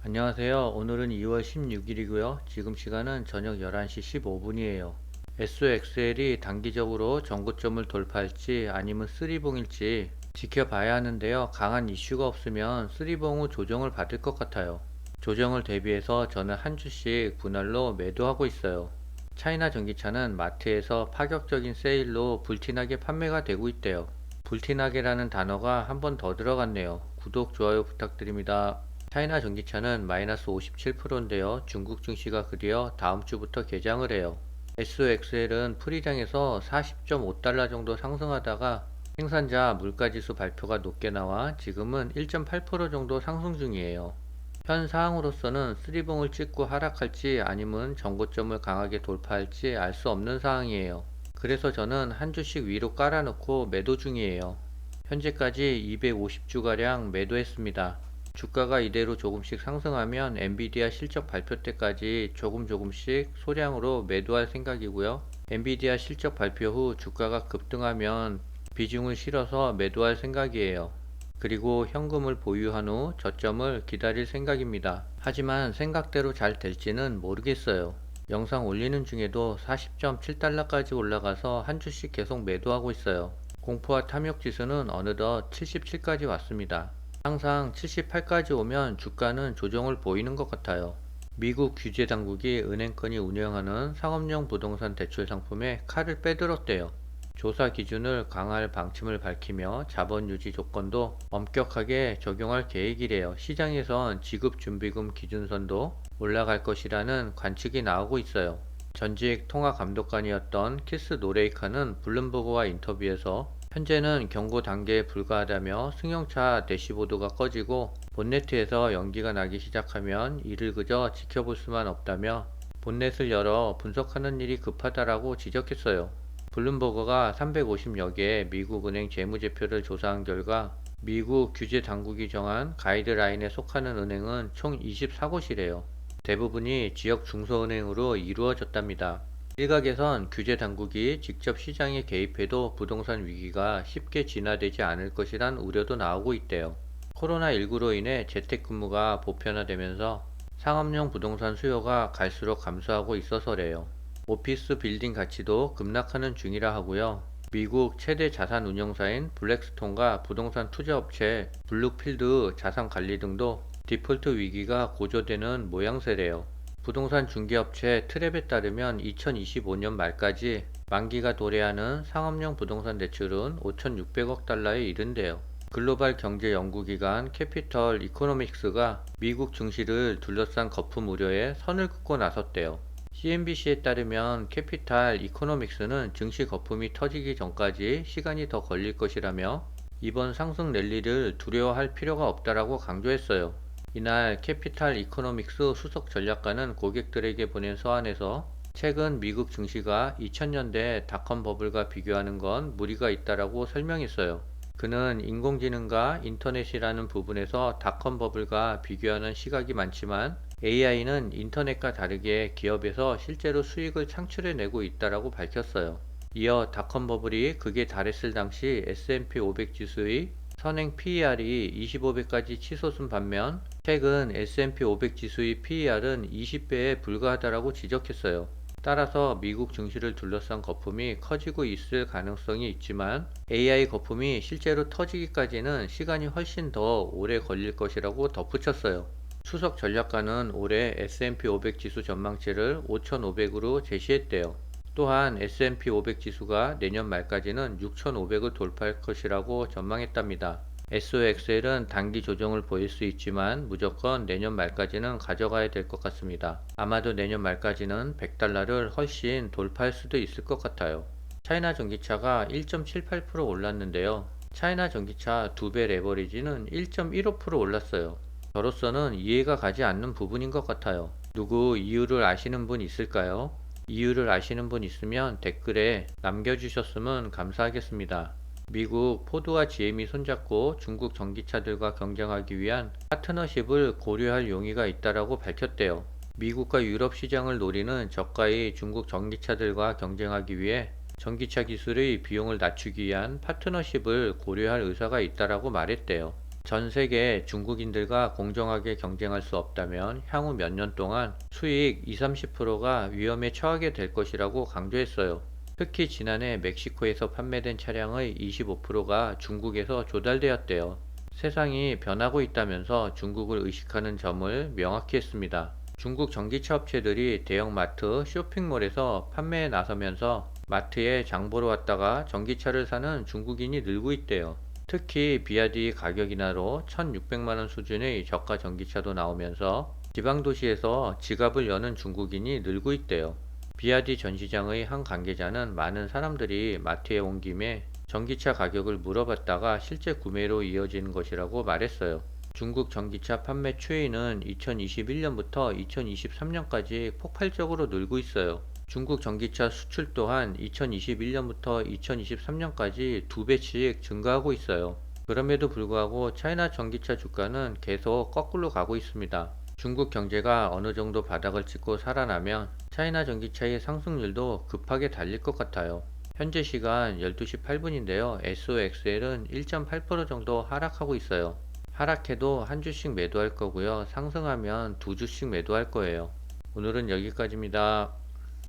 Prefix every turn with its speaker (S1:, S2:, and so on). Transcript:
S1: 안녕하세요. 오늘은 2월 16일이고요. 지금 시간은 저녁 11시 15분이에요. SOXL이 단기적으로 전고점을 돌파할지 아니면 쓰리봉일지 지켜봐야 하는데요. 강한 이슈가 없으면 쓰리봉 후 조정을 받을 것 같아요. 조정을 대비해서 저는 한 주씩 분할로 매도하고 있어요. 차이나 전기차는 마트에서 파격적인 세일로 불티나게 판매가 되고 있대요. 불티나게라는 단어가 한 번 더 들어갔네요. 구독, 좋아요 부탁드립니다. 차이나 전기차는 마이너스 57%인데요. 중국 증시가 그리어 다음 주부터 개장을 해요. SOXL은 프리장에서 40.5달러 정도 상승하다가 생산자 물가지수 발표가 높게 나와 지금은 1.8% 정도 상승 중이에요. 현 상황으로서는 쓰리봉을 찍고 하락할지 아니면 전고점을 강하게 돌파할지 알 수 없는 상황이에요. 그래서 저는 한 주씩 위로 깔아놓고 매도 중이에요. 현재까지 250주가량 매도했습니다. 주가가 이대로 조금씩 상승하면 엔비디아 실적 발표 때까지 조금씩 소량으로 매도할 생각이고요. 엔비디아 실적 발표 후 주가가 급등하면 비중을 실어서 매도할 생각이에요. 그리고 현금을 보유한 후 저점을 기다릴 생각입니다. 하지만 생각대로 잘 될지는 모르겠어요. 영상 올리는 중에도 40.7달러까지 올라가서 한 주씩 계속 매도하고 있어요. 공포와 탐욕 지수는 어느덧 77까지 왔습니다. 항상 78까지 오면 주가는 조정을 보이는 것 같아요. 미국 규제 당국이 은행권이 운영하는 상업용 부동산 대출 상품에 칼을 빼들었대요. 조사 기준을 강화할 방침을 밝히며 자본 유지 조건도 엄격하게 적용할 계획이래요. 시장에선 지급준비금 기준선도 올라갈 것이라는 관측이 나오고 있어요. 전직 통화감독관이었던 키스 노레이카는 블룸버그와 인터뷰에서 현재는 경고 단계에 불과하다며 승용차 대시보드가 꺼지고 본네트에서 연기가 나기 시작하면 이를 그저 지켜볼 수만 없다며 본넷을 열어 분석하는 일이 급하다라고 지적했어요. 블룸버그가 350여 개의 미국 은행 재무제표를 조사한 결과 미국 규제 당국이 정한 가이드라인에 속하는 은행은 총 24곳이래요. 대부분이 지역 중소은행으로 이루어졌답니다. 일각에선 규제 당국이 직접 시장에 개입해도 부동산 위기가 쉽게 진화되지 않을 것이란 우려도 나오고 있대요. 코로나19로 인해 재택근무가 보편화되면서 상업용 부동산 수요가 갈수록 감소하고 있어서래요. 오피스 빌딩 가치도 급락하는 중이라 하고요. 미국 최대 자산 운용사인 블랙스톤과 부동산 투자업체 블루필드 자산관리 등도 디폴트 위기가 고조되는 모양새래요. 부동산 중개업체 트랩에 따르면 2025년 말까지 만기가 도래하는 상업용 부동산 대출은 5,600억 달러에 이른대요. 글로벌 경제 연구기관 캐피털 이코노믹스가 미국 증시를 둘러싼 거품 우려에 선을 긋고 나섰대요. CNBC에 따르면 캐피탈 이코노믹스는 증시 거품이 터지기 전까지 시간이 더 걸릴 것이라며 이번 상승 랠리를 두려워할 필요가 없다라고 강조했어요. 이날 캐피탈 이코노믹스 수석 전략가는 고객들에게 보낸 서한에서 최근 미국 증시가 2000년대 닷컴 버블과 비교하는 건 무리가 있다라고 설명했어요. 그는 인공지능과 인터넷이라는 부분에서 닷컴 버블과 비교하는 시각이 많지만 AI는 인터넷과 다르게 기업에서 실제로 수익을 창출해내고 있다라고 밝혔어요. 이어 닷컴 버블이 극에 달했을 당시 S&P 500 지수의 선행 PER이 25배까지 치솟은 반면 최근 S&P 500 지수의 PER은 20배에 불과하다라고 지적했어요. 따라서 미국 증시를 둘러싼 거품이 커지고 있을 가능성이 있지만 AI 거품이 실제로 터지기까지는 시간이 훨씬 더 오래 걸릴 것이라고 덧붙였어요. 수석 전략가는 올해 S&P 500 지수 전망치를 5,500으로 제시했대요. 또한 S&P 500 지수가 내년 말까지는 6,500을 돌파할 것이라고 전망했답니다. SOXL은 단기 조정을 보일 수 있지만 무조건 내년 말까지는 가져가야 될 것 같습니다. 아마도 내년 말까지는 100달러를 훨씬 돌파할 수도 있을 것 같아요. 차이나 전기차가 1.78% 올랐는데요. 차이나 전기차 2배 레버리지는 1.15% 올랐어요. 저로서는 이해가 가지 않는 부분인 것 같아요. 누구 이유를 아시는 분 있을까요? 이유를 아시는 분 있으면 댓글에 남겨주셨으면 감사하겠습니다. 미국 포드와 GM이 손잡고 중국 전기차들과 경쟁하기 위한 파트너십을 고려할 용의가 있다라고 밝혔대요. 미국과 유럽 시장을 노리는 저가의 중국 전기차들과 경쟁하기 위해 전기차 기술의 비용을 낮추기 위한 파트너십을 고려할 의사가 있다라고 말했대요. 전 세계 중국인들과 공정하게 경쟁할 수 없다면 향후 몇 년 동안 수익 20-30%가 위험에 처하게 될 것이라고 강조했어요. 특히 지난해 멕시코에서 판매된 차량의 25%가 중국에서 조달되었대요. 세상이 변하고 있다면서 중국을 의식하는 점을 명확히 했습니다. 중국 전기차 업체들이 대형마트, 쇼핑몰에서 판매에 나서면서 마트에 장 보러 왔다가 전기차를 사는 중국인이 늘고 있대요. 특히 비아디 가격 인하로 1,600만원 수준의 저가 전기차도 나오면서 지방도시에서 지갑을 여는 중국인이 늘고 있대요. 비아디 전시장의 한 관계자는 많은 사람들이 마트에 온 김에 전기차 가격을 물어봤다가 실제 구매로 이어지는 것이라고 말했어요. 중국 전기차 판매 추이는 2021년부터 2023년까지 폭발적으로 늘고 있어요. 중국 전기차 수출 또한 2021년부터 2023년까지 2배씩 증가하고 있어요. 그럼에도 불구하고 차이나 전기차 주가는 계속 거꾸로 가고 있습니다. 중국 경제가 어느 정도 바닥을 찍고 살아나면 차이나 전기차의 상승률도 급하게 달릴 것 같아요. 현재 시간 12시 8분인데요. SOXL은 1.8% 정도 하락하고 있어요. 하락해도 한 주씩 매도할 거고요. 상승하면 두 주씩 매도할 거예요. 오늘은 여기까지입니다.